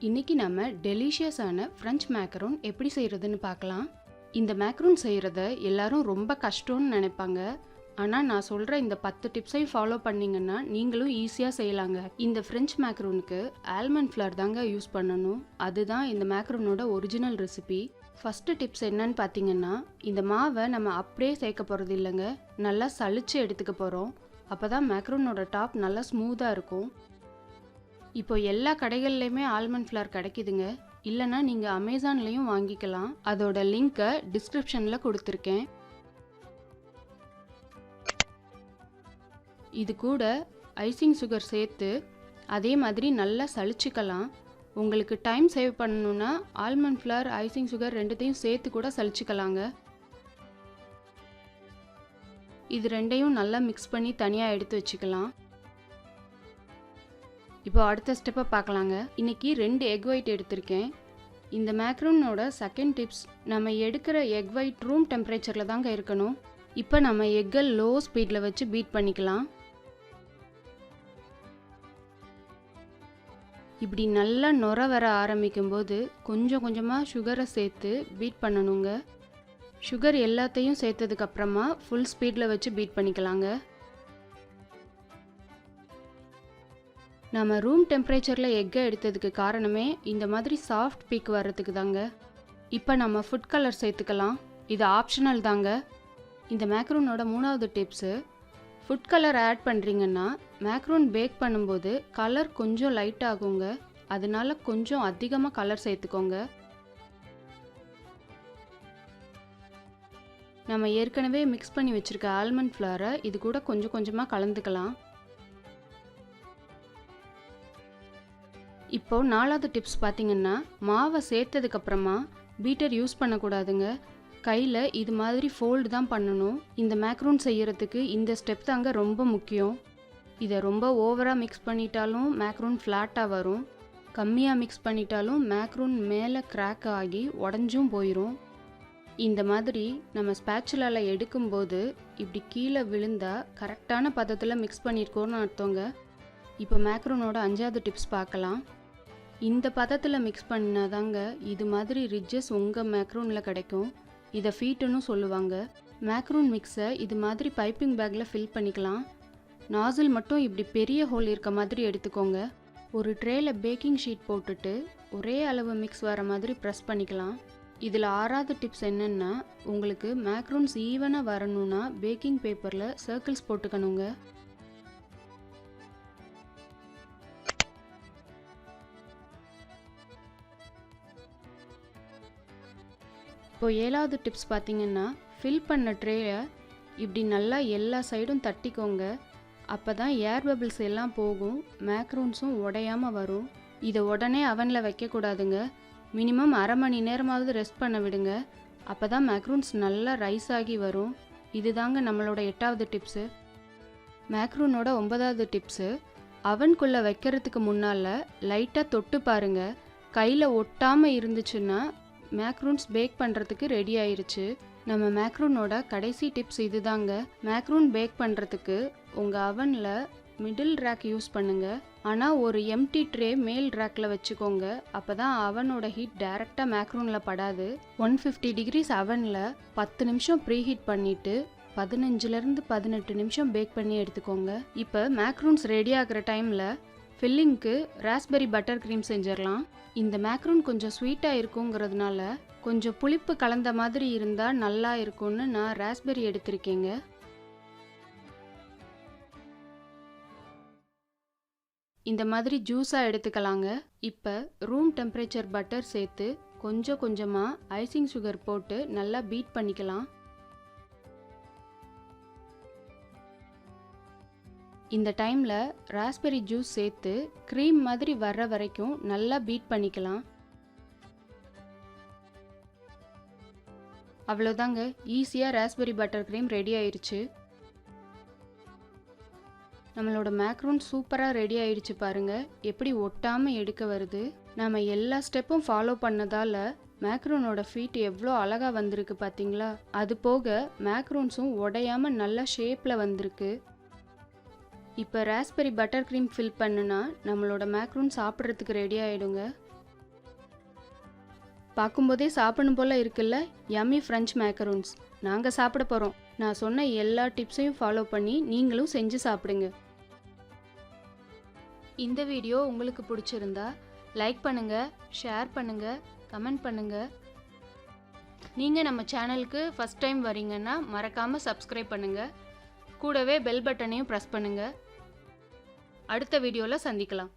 இன்னைக்கு நம்ம டெலிஷியஸான ஃப்ரெஞ்ச் மேக்கரோன் எப்படி செய்கிறதுன்னு பார்க்கலாம். இந்த மேக்கரோன் செய்கிறத எல்லாரும் ரொம்ப கஷ்டம்னு நினைப்பாங்க. ஆனால் நான் சொல்கிற இந்த 10 டிப்ஸையும் ஃபாலோ பண்ணிங்கன்னா நீங்களும் ஈஸியாக செய்யலாங்க. இந்த ஃப்ரெஞ்ச் மேக்கரோனுக்கு ஆல்மண்ட் ஃப்ளவர் தாங்க யூஸ் பண்ணணும். அதுதான் இந்த மேக்கரோனோட ஒரிஜினல் ரெசிபி. ஃபஸ்ட்டு டிப்ஸ் என்னன்னு பார்த்தீங்கன்னா, இந்த மாவை நம்ம அப்படியே சேர்க்க போகிறது இல்லைங்க, நல்லா சலிச்சு எடுத்துக்க போகிறோம். அப்போ தான் மேக்கரோனோட டாப் நல்லா ஸ்மூத்தாக இருக்கும். இப்போ எல்லா கடைகள்லையுமே ஆல்மண்ட் ஃப்ளவர் கிடைக்குதுங்க. இல்லைன்னா நீங்கள் அமேசான்லேயும் வாங்கிக்கலாம். அதோட லிங்க்கை டிஸ்கிரிப்ஷனில் கொடுத்துருக்கேன். இது கூட ஐசிங் சுகர் சேர்த்து அதே மாதிரி நல்லா சலிச்சுக்கலாம். உங்களுக்கு டைம் சேவ் பண்ணணுன்னா ஆல்மண்ட் ஃப்ளவர் ஐசிங் சுகர் ரெண்டுத்தையும் சேர்த்து கூட சலிச்சுக்கலாங்க. இது ரெண்டையும் நல்லா மிக்ஸ் பண்ணி தனியாக எடுத்து வச்சுக்கலாம். இப்போ அடுத்த ஸ்டெப்பை பார்க்கலாங்க. இன்றைக்கி 2 எக் ஒயிட் எடுத்திருக்கேன். இந்த மேக்ரோனோட செகண்ட் டிப்ஸ், நம்ம எடுக்கிற எக் ஒயிட் ரூம் டெம்பரேச்சரில் தாங்க இருக்கணும். இப்போ நம்ம எக்கை லோ ஸ்பீடில் வச்சு பீட் பண்ணிக்கலாம். இப்படி நல்லா நுர வர ஆரம்பிக்கும்போது கொஞ்சம் கொஞ்சமாக சுகரை சேர்த்து பீட் பண்ணணுங்க. சுகர் எல்லாத்தையும் சேர்த்ததுக்கப்புறமா ஃபுல் ஸ்பீடில் வச்சு பீட் பண்ணிக்கலாங்க. நம்ம ரூம் டெம்பரேச்சரில் எக்கை எடுத்ததுக்கு காரணமே இந்த மாதிரி சாஃப்ட் பீக் வர்றதுக்கு தாங்க. இப்போ நம்ம ஃபுட் கலர் சேர்த்துக்கலாம். இது ஆப்ஷனல் தாங்க. இந்த மேக்ரோனோட 3வது டிப்ஸு, ஃபுட் கலர் ஆட் பண்ணுறீங்கன்னா மேக்ரோன் பேக் பண்ணும்போது கலர் கொஞ்சம் லைட் ஆகுங்க. அதனால கொஞ்சம் அதிகமாக கலர் சேர்த்துக்கோங்க. நம்ம ஏற்கனவே மிக்ஸ் பண்ணி வச்சுருக்க ஆல்மண்ட் ஃப்ளவரை இது கூட கொஞ்சம் கொஞ்சமாக கலந்துக்கலாம். இப்போ 4வது டிப்ஸ் பார்த்தீங்கன்னா, மாவை சேர்த்ததுக்கப்புறமா பீட்டர் யூஸ் பண்ணக்கூடாதுங்க. கையில் இது மாதிரி ஃபோல்டு தான் பண்ணணும். இந்த மேக்ரோன் செய்கிறதுக்கு இந்த ஸ்டெப் தாங்க ரொம்ப முக்கியம். இதை ரொம்ப ஓவராக மிக்ஸ் பண்ணிட்டாலும் மேக்ரோன் ஃப்ளாட்டாக வரும். கம்மியாக மிக்ஸ் பண்ணிட்டாலும் மேக்ரோன் மேலே கிராக் ஆகி உடஞ்சும் போயிடும். இந்த மாதிரி நம்ம ஸ்பேச்சுலால் எடுக்கும்போது இப்படி கீழே விழுந்தால் கரெக்டான பதத்தில் மிக்ஸ் பண்ணியிருக்கோன்னு அர்த்தங்க. இப்போ மேக்ரோனோட 5வது டிப்ஸ் பார்க்கலாம். இந்த பதத்தில் மிக்ஸ் பண்ணாதாங்க இது மாதிரி ரிட்ஜஸ் உங்கள் மேக்ரோனில் கிடைக்கும். இதை ஃபீட்டுன்னு சொல்லுவாங்க. மேக்ரோன் மிக்ஸை இது மாதிரி பைப்பிங் பேக்கில் ஃபில் பண்ணிக்கலாம். நாசில் மட்டும் இப்படி பெரிய ஹோல் இருக்க மாதிரி எடுத்துக்கோங்க. ஒரு ட்ரேயில் பேக்கிங் ஷீட் போட்டுட்டு ஒரே அளவு மிக்ஸ் வர மாதிரி ப்ரெஸ் பண்ணிக்கலாம். இதில் 6வது டிப்ஸ் என்னென்னா, உங்களுக்கு மேக்ரோன்ஸ் ஈவனாக வரணும்னா பேக்கிங் பேப்பரில் சர்க்கிள்ஸ் போட்டுக்கணுங்க. இப்போ 7வது டிப்ஸ் பார்த்தீங்கன்னா, ஃபில் பண்ண ட்ரேயை இப்படி நல்லா எல்லா சைடும் தட்டிக்கோங்க. அப்போ தான் ஏர் பபிள்ஸ் எல்லாம் போகும், மேக்ரோன்ஸும் உடையாமல் வரும். இதை உடனே அவனில் வைக்கக்கூடாதுங்க. மினிமம் அரை மணி நேரமாவது ரெஸ்ட் பண்ண விடுங்க. அப்போ தான் மேக்ரோன்ஸ் நல்லா ரைஸ் ஆகி வரும். இதுதாங்க நம்மளோட 8வது டிப்ஸு. மேக்ரோனோட 9வது டிப்ஸு, அவனுக்குள்ளே வைக்கிறதுக்கு முன்னால் லைட்டாக தொட்டு பாருங்கள். கையில் ஒட்டாமல் இருந்துச்சுன்னா மேக்ரோன்ஸ் பேக் பண்ணுறதுக்கு ரெடி ஆயிருச்சு. நம்ம மேக்ரோனோட கடைசி டிப்ஸ் இதுதாங்க. மேக்ரோன் பேக் பண்ணுறதுக்கு உங்கள் அவனில் மிடில் ரேக் யூஸ் பண்ணுங்கள். ஆனால் ஒரு எம்டி ட்ரே மேல் ரேக்கில் வச்சுக்கோங்க. அப்போ தான் அவனோட ஹீட் டைரெக்டாக மேக்ரோனில் படாது. 150 டிகிரிஸ் அவனில் 10 நிமிஷம் ப்ரீ ஹீட் பண்ணிவிட்டு 15லேருந்து 18 நிமிஷம் பேக் பண்ணி எடுத்துக்கோங்க. இப்போ மேக்ரோன்ஸ் ரெடி ஆகிற டைமில் ஃபில்லிங்க்கு ராஸ்பெரி பட்டர் க்ரீம் செஞ்சிடலாம். இந்த மேக்ரோன் கொஞ்சம் ஸ்வீட்டாக இருக்குங்கிறதுனால கொஞ்சம் புளிப்பு கலந்த மாதிரி இருந்தால் நல்லா இருக்கும்னு நான் ராஸ்பெரி எடுத்திருக்கேங்க. இந்த மாதிரி ஜூஸாக எடுத்துக்கலாங்க. இப்போ ரூம் டெம்பரேச்சர் பட்டர் சேர்த்து கொஞ்சம் கொஞ்சமாக ஐசிங் சுகர் போட்டு நல்லா பீட் பண்ணிக்கலாம். இந்த டைமில் ராஸ்பெரி ஜூஸ் சேர்த்து க்ரீம் மாதிரி வர்ற வரைக்கும் நல்லா பீட் பண்ணிக்கலாம். அவ்வளோதாங்க, ஈஸியாக ராஸ்பெரி பட்டர் க்ரீம் ரெடி ஆயிடுச்சு. நம்மளோட மேக்ரோன் சூப்பராக ரெடி ஆயிடுச்சு பாருங்கள். எப்படி ஒட்டாமல் எடுக்க வருது. நம்ம எல்லா ஸ்டெப்பும் ஃபாலோ பண்ணதால் மேக்ரோனோட ஃபீட் எவ்வளோ அழகாக வந்திருக்கு பார்த்தீங்களா. அது போக மேக்ரோன்ஸும் உடையாமல் நல்ல ஷேப்பில் வந்திருக்கு. இப்போ ராஸ்பெரி பட்டர் க்ரீம் ஃபில் பண்ணுனா நம்மளோட மேக்ரோன் சாப்பிட்றதுக்கு ரெடி ஆகிடுங்க. பார்க்கும்போதே சாப்பிடணும் போல இருக்குல்ல. யம்மி ஃப்ரெஞ்ச் மேக்கரூன்ஸ் நாங்கள் சாப்பிட போகிறோம். நான் சொன்ன எல்லா டிப்ஸையும் ஃபாலோ பண்ணி நீங்களும் செஞ்சு சாப்பிடுங்க. இந்த வீடியோ உங்களுக்கு பிடிச்சிருந்தா லைக் பண்ணுங்கள், ஷேர் பண்ணுங்கள், கமெண்ட் பண்ணுங்கள். நீங்கள் நம்ம சேனலுக்கு ஃபஸ்ட் டைம் வரீங்கன்னா மறக்காமல் சப்ஸ்கிரைப் பண்ணுங்கள். கூடவே பெல் பட்டனையும் ப்ரெஸ் பண்ணுங்கள். அடுத்த வீடியோவில் சந்திக்கலாம்.